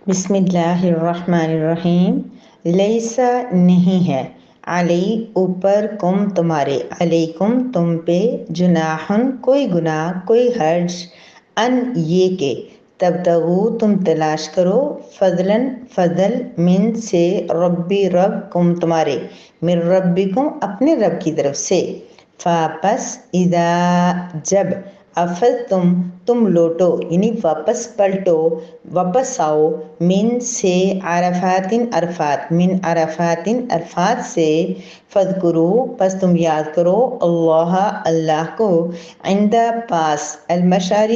بسم اللہ الرحمن الرحیم۔ لیسا نہیں ہے، علی اوپر، کم تمہارے، علیکم تم پہ، جناحن کوئی گناہ، کوئی حرج، ان یہ کہ تبتغو تم تلاش کرو، فضلاً فضل، من سے، ربی رب کم تمہارے، من ربکم اپنے رب کی طرف سے، فاپس، اذا جب، افض تم لوٹو یعنی واپس پلٹو، واپس آؤ، من سے، عرفاتن عرفات، من عرفاتن عرفات سے، فذکرو پس تم یاد کرو، اللہ کو، عند پاس، المشعر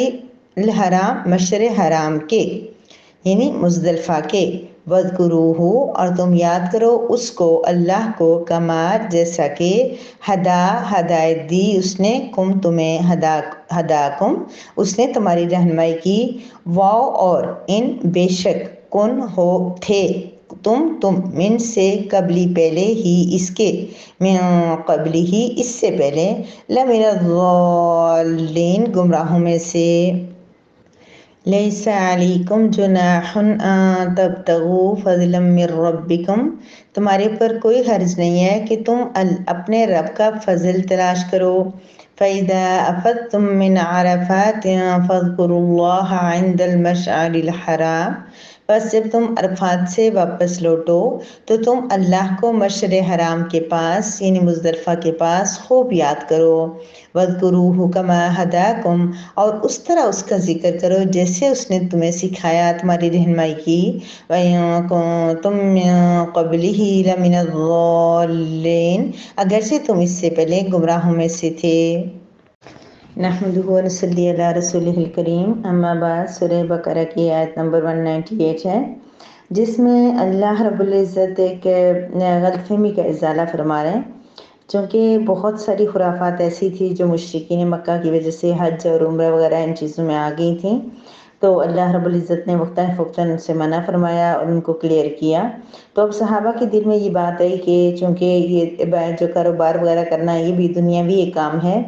الحرام مشعر حرام کے یعنی مزدلفہ کے، وَاذْكُرُوهُ اور تم یاد کرو اس کو، اللہ کو، کما جیسا کہ، ہدایت دی اس نے، کم تمہیں، ہداکم اس نے تمہاری رہنمائی کی، واو اور ان بے شک، کن ہو تھے تم من سے قبلی پہلے ہی اس کے، من قبلی ہی اس سے پہلے، لمن الضالین گمراہوں میں سے۔ لیس علیکم جناح ان تبتغوا فضلا من ربکم تمہارے پر کوئی حرج نہیں ہے کہ تم اپنے رب کا فضل تلاش کرو، فَإِذَا أَفَضْتُم مِّنْ عَرَفَاتٍ فَاذْكُرُوا اللَّهَ عِندَ الْمَشْعَرِ الْحَرَامِ بس جب تم عرفات سے واپس لوٹو تو تم اللہ کو مشعر حرام کے پاس یعنی مزدلفہ کے پاس خوب یاد کرو، وَاذْكُرُوهُ كَمَا هَدَاكُمْ اور اس طرح اس کا ذکر کرو جیسے اس نے تمہیں سکھایا، تمہاری رہنمائی کی، وَإِن كُنتُم مِّن قَبْلِهِ لَمِنَ الضَّالِّينَ اگرچہ تم اس سے پہلے گمراہوں میں سے تھے۔ نحمدہ و نصلی علی رسولہ الکریم، اما بعد، سورہ بقرہ کی آیت نمبر 198 ہے، جس میں اللہ رب العزت ایک غلط فہمی کا ازالہ فرما رہے ہیں، چونکہ بہت ساری خرافات ایسی تھی جو مشرکین مکہ کی وجہ سے حج اور عمرہ وغیرہ ان چیزوں میں آ گئی تھیں، تو اللہ رب العزت نے وقتاً ان سے منع فرمایا اور ان کو کلیئر کیا۔ تو اب صحابہ کے دل میں یہ بات آئی کہ چونکہ یہ جو کاروبار وغیرہ کرنا یہ بھی دنیاوی ایک کام ہے،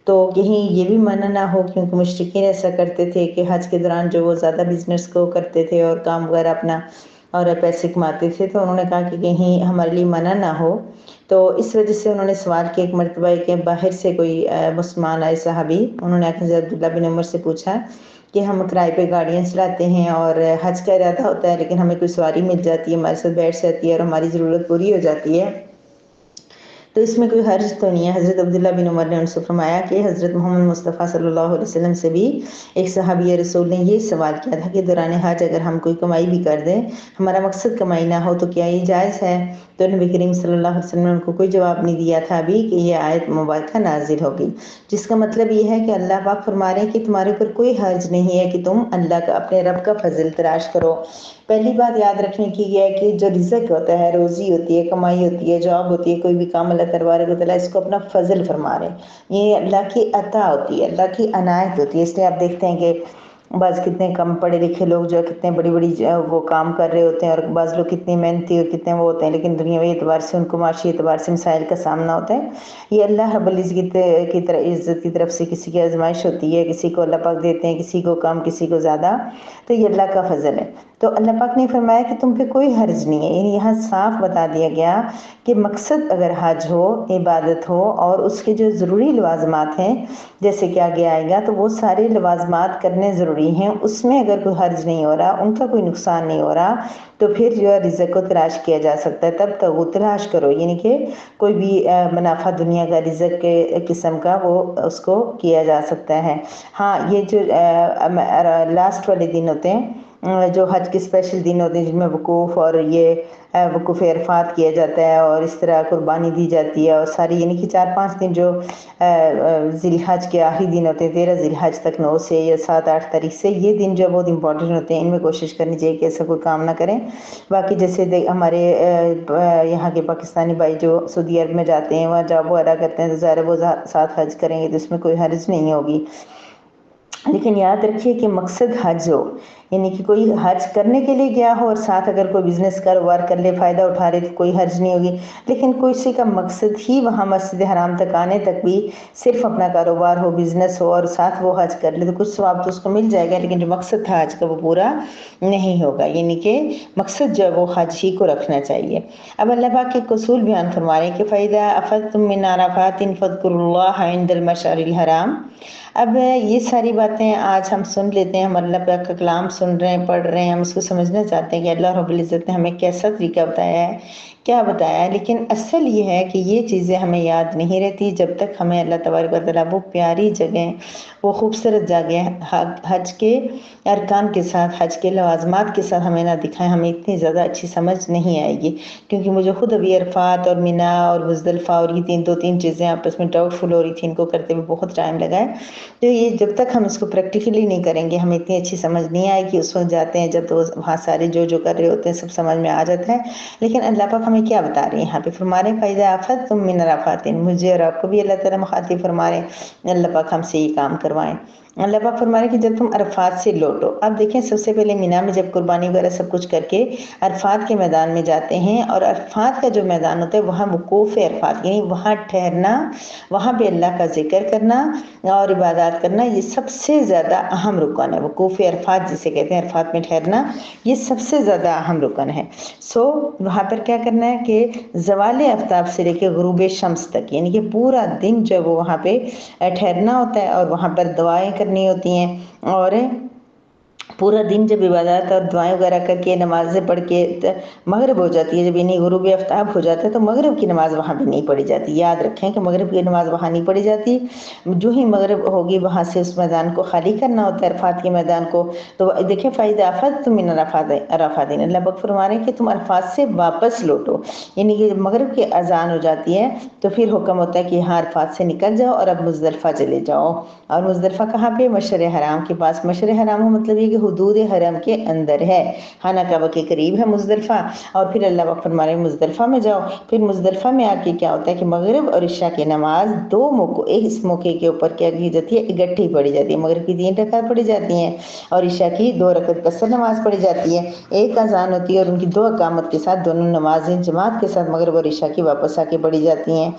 تو کہیں یہ بھی منع نہ ہو، کیونکہ مشرکین ایسا کرتے تھے کہ حج کے دوران جو وہ زیادہ بزنس کو کرتے تھے اور کام وغیرہ اپنا اور پیسے کماتے تھے، تو انہوں نے کہا کہ کہیں ہمارے لیے منع نہ ہو، تو اس وجہ سے انہوں نے سوال کیا ایک مرتبہ کہ باہر سے کوئی مسلمان آئے صحابی، انہوں نے حضرت عبداللہ بن عمر سے پوچھا کہ ہم کرائے پہ گاڑیاں چلاتے ہیں اور حج کا ارادہ ہوتا ہے، لیکن ہمیں کوئی سواری مل جاتی ہے، ہمارے ساتھ بیٹھ جاتی ہے اور ہماری ضرورت پوری ہو جاتی ہے، تو اس میں کوئی حرج تو نہیں ہے۔ حضرت عبداللہ بن عمر نے ان سے فرمایا کہ حضرت محمد مصطفیٰ صلی اللہ علیہ وسلم سے بھی ایک صحابی رسول نے یہ سوال کیا تھا کہ دوران حج اگر ہم کوئی کمائی بھی کر دیں، ہمارا مقصد کمائی نہ ہو، تو کیا یہ جائز ہے؟ تو نبی کریم صلی اللہ علیہ وسلم نے ان کو کوئی جواب نہیں دیا تھا ابھی کہ یہ آیت مبارکہ نازل ہوگی، جس کا مطلب یہ ہے کہ اللہ پاک فرما رہے ہیں کہ تمہارے اوپر کوئی حرج نہیں ہے کہ تم اللہ کا، اپنے رب کا فضل تلاش کرو۔ پہلی بات یاد رکھنے کی یہ ہے کہ جو رزق ہوتا ہے، روزی ہوتی ہے، کمائی ہوتی ہے، جاب ہوتی ہے، کوئی بھی کام اللہ تبارک و تعالیٰ اس کو اپنا فضل فرما رہے ہیں، یہ اللہ کی عطا ہوتی ہے، اللہ کی عنایت ہوتی ہے۔ اس لیے آپ دیکھتے ہیں کہ بعض کتنے کم پڑھے لکھے لوگ جو کتنے بڑی بڑی وہ کام کر رہے ہوتے ہیں، اور بعض لوگ کتنے محنتی اور کتنے وہ ہوتے ہیں، لیکن دنیاوی اعتبار سے ان کو معاشی اعتبار سے مسائل کا سامنا ہوتا ہے۔ یہ اللہ رب العزت کی طرف سے کسی کی آزمائش ہوتی ہے، کسی کو اللہ پاک دیتے ہیں، کسی کو کم، کسی کو زیادہ، تو یہ اللہ کا فضل ہے۔ تو اللہ پاک نے فرمایا کہ تم پہ کوئی حرج نہیں ہے، یعنی یہاں صاف بتا دیا گیا کہ مقصد اگر حج ہو، عبادت ہو، اور اس کے جو ضروری لوازمات ہیں جیسے کہ آگے آئے گا، تو وہ سارے لوازمات کرنے ضروری ہیں، اس میں اگر کوئی حرج نہیں ہو رہا، ان کا کوئی نقصان نہیں ہو رہا، تو پھر جو ہے رزق کو تلاش کیا جا سکتا ہے، تب تک وہ تلاش کرو، یعنی کہ کوئی بھی منافع دنیا کا، رزق کے قسم کا، وہ اس کو کیا جا سکتا ہے۔ ہاں، یہ جو لاسٹ والے دن ہوتے ہیں، جو حج کے اسپیشل دن ہوتے ہیں، جن میں وقوف اور یہ وقوف عرفات کیا جاتا ہے اور اس طرح قربانی دی جاتی ہے، اور ساری یعنی کہ 4-5 دن جو ذی الحج کے آخری دن ہوتے ہیں، 13 ذی الحج تک، 9 سے یا 7-8 تاریخ سے، یہ دن جو بہت امپورٹنٹ ہوتے ہیں، ان میں کوشش کرنی چاہیے کہ ایسا کوئی کام نہ کریں۔ باقی جیسے ہمارے یہاں کے پاکستانی بھائی جو سعودی عرب میں جاتے ہیں، وہاں جاب وہ ادا کرتے ہیں، تو ظاہر وہ ساتھ حج کریں گے تو اس میں کوئی حرج نہیں ہوگی، لیکن یاد رکھیے کہ مقصد حج ہو، یعنی کہ کوئی حج کرنے کے لیے گیا ہو اور ساتھ اگر کوئی بزنس کاروبار کر لے، فائدہ اٹھا رہے، تو کوئی حرج نہیں ہوگی، لیکن کسی کا مقصد ہی وہاں مسجد حرام تک آنے تک بھی صرف اپنا کاروبار ہو، بزنس ہو، اور ساتھ وہ حج کر لے تو کچھ ثواب تو اس کو مل جائے گا، لیکن جو مقصد تھا حج کا وہ پورا نہیں ہوگا، یعنی کہ مقصد جو ہے وہ حج ہی کو رکھنا چاہیے۔ اب اللہ پاک کے اصول بیان فرما رہے ہیں کہ فَإِذَا أَفَضْتُم مِّنْ عَرَفَاتٍ فاذكروا الله عند المشعر الحرام۔ اب یہ ساری باتیں آج ہم سن لیتے ہیں، ہم اللہ پاک کا کلام سن رہے ہیں، پڑھ رہے ہیں، ہم اس کو سمجھنا چاہتے ہیں کہ اللہ رب العزت نے ہمیں کیسا طریقہ بتایا ہے، کیا بتایا ہے، لیکن اصل یہ ہے کہ یہ چیزیں ہمیں یاد نہیں رہتی جب تک ہمیں اللہ تبارک و تعالیٰ وہ پیاری جگہیں، وہ خوبصورت جگہیں حج کے ارکان کے ساتھ، حج کے لوازمات کے ساتھ ہمیں نہ دکھائیں، ہمیں اتنی زیادہ اچھی سمجھ نہیں آئے گی، کیونکہ مجھے خود ابھی عرفات اور مینا اور مزدلفہ اور یہ دو تین چیزیں آپس میں ڈاؤٹ فل ہو رہی تھی، ان کو کرتے ہوئے بہت ٹائم لگا ہے، تو یہ جب تک ہم اس کو پریکٹیکلی نہیں کریں گے ہمیں اتنی اچھی سمجھ نہیں آئے گی۔ اس وقت جاتے ہیں جب تو وہاں سارے جو کر رہے ہوتے ہیں سب سمجھ میں آ جاتا ہے، لیکن اللہ پاک ہمیں کیا بتا رہے ہیں یہاں پہ؟ فرما رہے ہیں فَإِذَا أَفَضْتُم مِّنْ عَرَفَاتٍ، مجھے اور آپ کو بھی اللہ تعالیٰ مخاطب فرما رہے ہیں، اللہ پاک ہم سے یہ کام کروائیں۔ اللہ پاک فرما رہے ہیں کہ جب تم عرفات سے لوٹو، اب دیکھیں سب سے پہلے مینا میں جب قربانی وغیرہ سب کچھ کر کے عرفات کے میدان میں جاتے ہیں، اور عرفات کا جو میدان ہوتا ہے وہاں وقوف عرفات، یعنی وہاں ٹھہرنا، وہاں پہ اللہ کا ذکر کرنا اور عبادات کرنا، یہ سب سے زیادہ اہم رکن ہے۔ وقوف عرفات جسے کہتے ہیں، عرفات میں ٹھہرنا، یہ سب سے زیادہ اہم رکن ہے۔ وہاں پر کیا کرنا ہے کہ زوال آفتاب سے لے کے غروب شمس تک، یعنی کہ پورا دن جو وہ وہاں پہ ٹھہرنا ہوتا ہے، اور وہاں پر دعائیں کرنی ہوتی ہیں، اور پورا دن جب عبادات اور دعائیں وغیرہ کر کے نمازیں پڑھ کے مغرب ہو جاتی ہے، جب انہیں غروب آفتاب ہو جاتا ہے تو مغرب کی نماز وہاں بھی نہیں پڑھی جاتی۔ یاد رکھیں کہ مغرب کی نماز وہاں نہیں پڑھی جاتی، جو ہی مغرب ہوگی وہاں سے اس میدان کو خالی کرنا ہوتا ہے، عرفات کے میدان کو۔ تو دیکھیں فَإِذَا أَفَضْتُم مِّنْ عَرَفَاتٍ، اللہ پاک فرما رہے ہیں کہ تم عرفات سے واپس لوٹو، یعنی کہ مغرب کی اذان ہو جاتی ہے تو پھر حکم ہوتا ہے کہ یہاں عرفات سے نکل جاؤ اور اب مزدلفہ چلے جاؤ۔ اور مزدلفہ کہاں پہ؟ مشعر حرام کے پاس۔ مشعر حرام کا مطلب یہ کہ حدود حرم کے اندر ہے، خانہ کعبہ کے قریب ہے مزدلفہ۔ اور پھر اللہ پاک فرما رہے ہیں مزدلفہ میں جاؤ۔ پھر مزدلفہ میں آ کے کیا ہوتا ہے کہ مغرب اور عشاء کی نماز دو موقع، اس موقع کے اوپر کیا کی جاتی ہے؟ اکٹھی پڑھی جاتی ہے۔ مغرب کی 3 رکعت پڑھی جاتی ہیں اور عشاء کی 2 رکعت قصر نماز پڑھی جاتی ہے۔ ایک اذان ہوتی ہے اور ان کی 2 اقامت کے ساتھ دونوں نمازیں جماعت کے ساتھ مغرب اور عشاء کی واپس آ کے پڑھی جاتی ہیں۔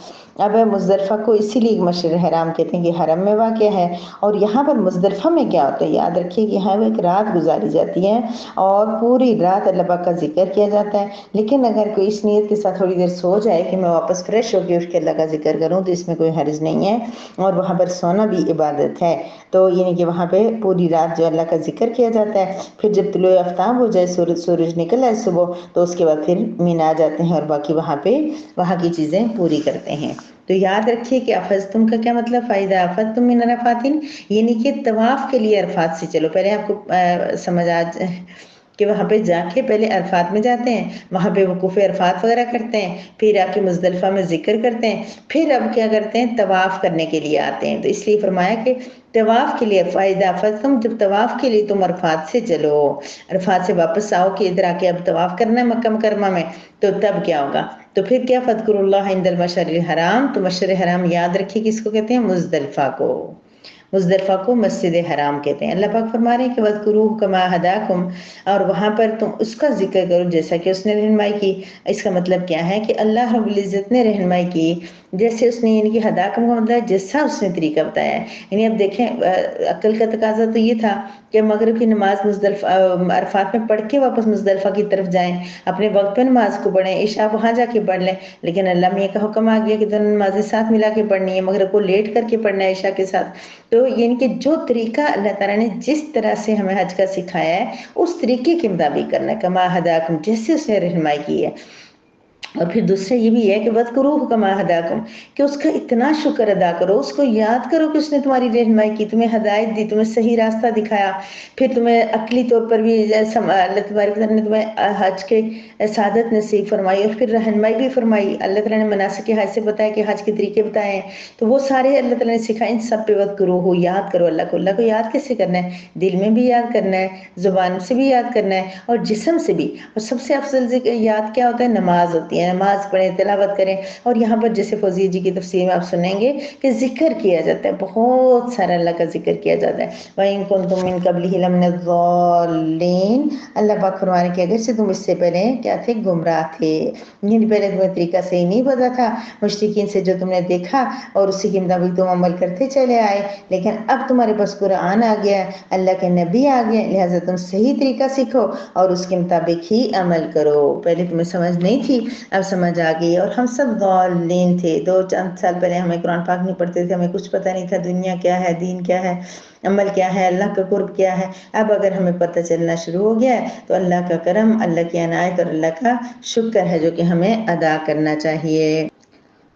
اب مزدلفہ کو اسی لیے مشعر حرام کہتے ہیں کہ حرم میں واقع ہے۔ اور یہاں پر مزدلفہ میں کیا ہوتا ہے؟ یاد رکھیے کہ یہاں ایک رات گزاری جاتی ہے اور پوری رات اللہ پاک کا ذکر کیا جاتا ہے، لیکن اگر کوئی اس نیت کے ساتھ تھوڑی دیر سو جائے کہ میں واپس فریش ہو کے اٹھ کے اللہ کا ذکر کروں تو اس میں کوئی حرج نہیں ہے، اور وہاں پر سونا بھی عبادت ہے۔ تو یعنی کہ وہاں پہ پوری رات جو اللہ کا ذکر کیا جاتا ہے، پھر جب طلوع آفتاب ہو جائے، سورج نکل آئے صبح، تو اس کے بعد پھر مینا جاتے ہیں اور باقی وہاں کی چیزیں پوری کرتے ہیں۔ تو یاد رکھیے کہ افضتم کا کیا مطلب؟ فائدہ افضتم من عرفات، یعنی کہ طواف کے لیے عرفات سے چلو۔ پہلے آپ کو سمجھ کہ وہاں پہ جا کے پہلے عرفات میں جاتے ہیں، وہاں پہ وقوف عرفات وغیرہ کرتے ہیں، پھر آ کے مزدلفہ میں ذکر کرتے ہیں، پھر اب کیا کرتے ہیں؟ طواف کرنے کے لیے آتے ہیں۔ تو اس لیے فرمایا کہ طواف کے لیے فائدہ افضتم، جب طواف کے لیے تم عرفات سے چلو، عرفات سے واپس آؤ کہ ادھر آ کے اب طواف کرنا ہے مکہ مکرمہ میں، تو تب کیا ہوگا؟ تو پھر کیا؟ فاذکروا اللہ عند المشعر الحرام، تو مشعر حرام یاد رکھیے کس کو کہتے ہیں؟ مزدلفہ کو۔ مزدلفہ کو مسجد حرام کہتے ہیں۔ اللہ پاک فرما رہے ہیں کہ وَاذْكُرُوهُ كَمَا هَدَاكُمْ، اور وہاں پر تم اس کا ذکر کرو جیسا کہ اس نے رہنمائی کی۔ اس کا مطلب کیا ہے کہ اللہ رب العزت نے رہنمائی کی جیسے اس نے، یعنی کہ ہداکم کا مطلب جیسا اس نے طریقہ بتایا ہے۔ یعنی اب دیکھیں عقل کا تقاضا تو یہ تھا کہ مغرب کی نماز مزدلفہ عرفات میں پڑھ کے واپس مزدلفہ کی طرف جائیں، اپنے وقت پہ نماز کو پڑھیں، عشاء وہاں جا کے پڑھ لیں، لیکن اللہ میں یہ کا حکم آ گیا کہ دونوں نمازیں ساتھ ملا کے پڑھنی ہے، مغرب کو لیٹ کر کے پڑھنا ہے عشاء کے ساتھ۔ تو یعنی کہ جو طریقہ اللہ تعالیٰ نے جس طرح سے ہمیں حج کا سکھایا ہے اس طریقے کے مطابق کرنا ہے، کما ہداکم، جیسے اس نے رہنمائی کی ہے۔ اور پھر دوسرا یہ بھی ہے کہ وَاذْكُرُوهُ كَمَا هَدَاكُمْ، کہ اس کا اتنا شکر ادا کرو، اس کو یاد کرو کہ اس نے تمہاری رہنمائی کی، تمہیں ہدایت دی، تمہیں صحیح راستہ دکھایا، پھر تمہیں عقلی طور پر بھی اللہ تبارک نے تمہیں حج کے سعادت نصیب فرمائی، اور پھر رہنمائی بھی فرمائی۔ اللہ تعالیٰ نے مناسک حج سے بتایا کہ حج کے طریقے بتائے ہیں، تو وہ سارے اللہ تعالیٰ نے سکھائے، ان سب پہ وَاذْكُرُوهُ، یاد کرو اللہ کو۔ اللہ کو یاد کیسے کرنا ہے؟ دل میں بھی یاد کرنا ہے، زبان سے بھی یاد کرنا ہے، اور جسم سے بھی۔ اور سب سے افضل یاد کیا ہوتا ہے؟ نماز ہوتا ہوتی ہے، نماز پڑھیں، تلاوت کریں. اور یہاں پر جیسے فوزیہ جی کی تفسیر میں آپ سنیں گے کہ ذکر کیا جاتا ہے، بہت سارا اللہ کا ذکر کیا جاتا ہے. وَإِن كُنتُم مِّن قَبْلِهِ لَمِنَ الضَّالِّينَ. اللہ پاک فرما رہے کہ اگر سے تم اس سے پہلے کیا تھے، گمراہ تھے، یعنی پہلے تمہیں طریقہ صحیح نہیں پتا تھا، مشرکین سے جو تم نے دیکھا اور اسی کے مطابق تم عمل کرتے چلے آئے. لیکن اب تمہارے پاس قرآن آ گیا، اللہ کے نبی آ گئے، لہٰذا تم صحیح طریقہ سیکھو اور اس کے مطابق ہی عمل کرو. پہلے تمہیں سمجھ نہیں تھی، اب سمجھ آ گئی. اور ہم سب ضالین تھے، دو چند سال پہلے ہمیں قرآن پاک نہیں پڑھتے تھے، ہمیں کچھ پتہ نہیں تھا دنیا کیا ہے، دین کیا ہے، عمل کیا ہے، اللہ کا قرب کیا ہے. اب اگر ہمیں پتہ چلنا شروع ہو گیا ہے تو اللہ کا کرم، اللہ کی عنایت اور اللہ کا شکر ہے جو کہ ہمیں ادا کرنا چاہیے.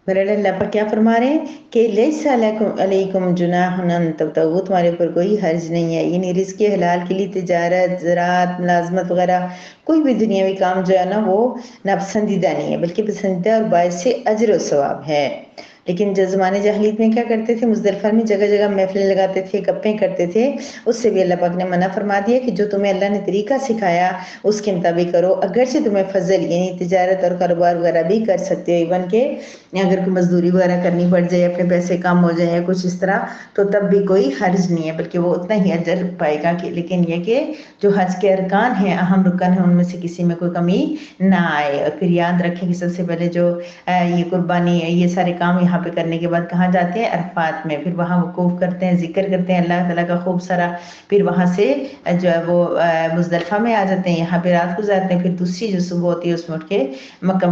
بہرحال اللہ پر کیا فرما رہے ہیں کہ لیس علیکم جناح ان تبتغوا، تمہارے اوپر کوئی حرج نہیں ہے، یعنی رزق حلال کے لیے تجارت، زراعت، ملازمت وغیرہ کوئی بھی دنیاوی کام جو ہے نا وہ ناپسندیدہ نہیں ہے، بلکہ پسندیدہ اور باعث اجر و ثواب ہے. لیکن جو زمانے جاہلیت میں کیا کرتے تھے، مزدلفہ میں جگہ جگہ محفلیں لگاتے تھے، گپیں کرتے تھے، اس سے بھی اللہ پاک نے منع فرما دیا کہ جو تمہیں اللہ نے طریقہ سکھایا اس کے مطابق کرو. اگرچہ تمہیں فضل یعنی تجارت اور کاروبار وغیرہ بھی کر سکتے ہو، ایون کہ اگر کوئی مزدوری وغیرہ کرنی پڑ جائے، اپنے پیسے کم ہو جائیں یا کچھ اس طرح، تو تب بھی کوئی حرج نہیں ہے، بلکہ وہ اتنا ہی اجر پائے گا. لیکن یہ کہ جو حج کے ارکان ہیں، اہم رکن ہیں، ان میں سے کسی میں کوئی کمی نہ آئے. اور پھر یاد رکھیں کہ سب سے پہلے جو یہ قربانی یہ سارے کام یہاں پہ کرنے کے بعد کہاں جاتے ہیں؟ عرفات میں. پھر وہاں وقوف کرتے ہیں، ذکر کرتے ہیں اللہ تعالیٰ کا خوب سارا. پھر وہاں سے جو ہے وہ مزدلفہ میں آ جاتے ہیں، یہاں پہ رات گزارتے ہیں. پھر دوسری جو صبح ہوتی ہے اس میں اٹھ کے مکہ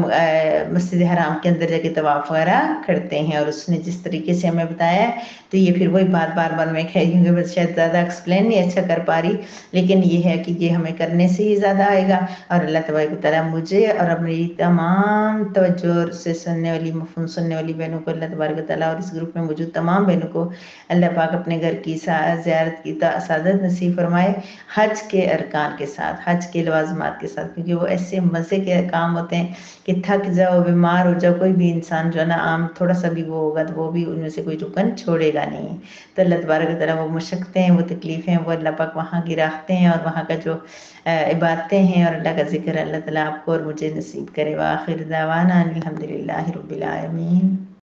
مسجد حرام کے اندر جا کے طواف وغیرہ کرتے ہیں. اور اس نے جس طریقے سے ہمیں بتایا ہے تو یہ پھر وہی بات بار بار میں کہوں گی، بس شاید زیادہ ایکسپلین نہیں اچھا کر پا رہی، لیکن یہ ہے کہ یہ ہمیں کرنے سے ہی زیادہ آئے گا. اور اللہ تبارک و تعالیٰ مجھے اور اپنی تمام توجہ سے سننے والی مفہوم سننے والی بہنوں کو، اللہ تبارک و تعالیٰ اور اس گروپ میں موجود تمام بہنوں کو اللہ پاک اپنے گھر کی زیارت کی سعادت نصیب فرمائے، حج کے ارکان کے ساتھ، حج کے لوازمات کے ساتھ. کیونکہ وہ ایسے مزے کے کام ہوتے ہیں کہ تھک جاؤ، بیمار ہو جاؤ، کوئی بھی انسان جو ہے نا عام تھوڑا سا بھی وہ ہوگا تو وہ بھی ان میں سے کوئی رکن چھوڑے گا نہیں. تو اللہ تبارک و تعالیٰ وہ مشقتیں ہیں، وہ تکلیفیں ہیں، وہ اللہ پاک وہاں کی راحتیں ہیں اور وہاں کا جو عبادتیں ہیں اور اللہ کا ذکر، اللہ تعالیٰ آپ کو اور مجھے نصیب کرے. وآخر دعوانا الحمدللہ رب العالمین.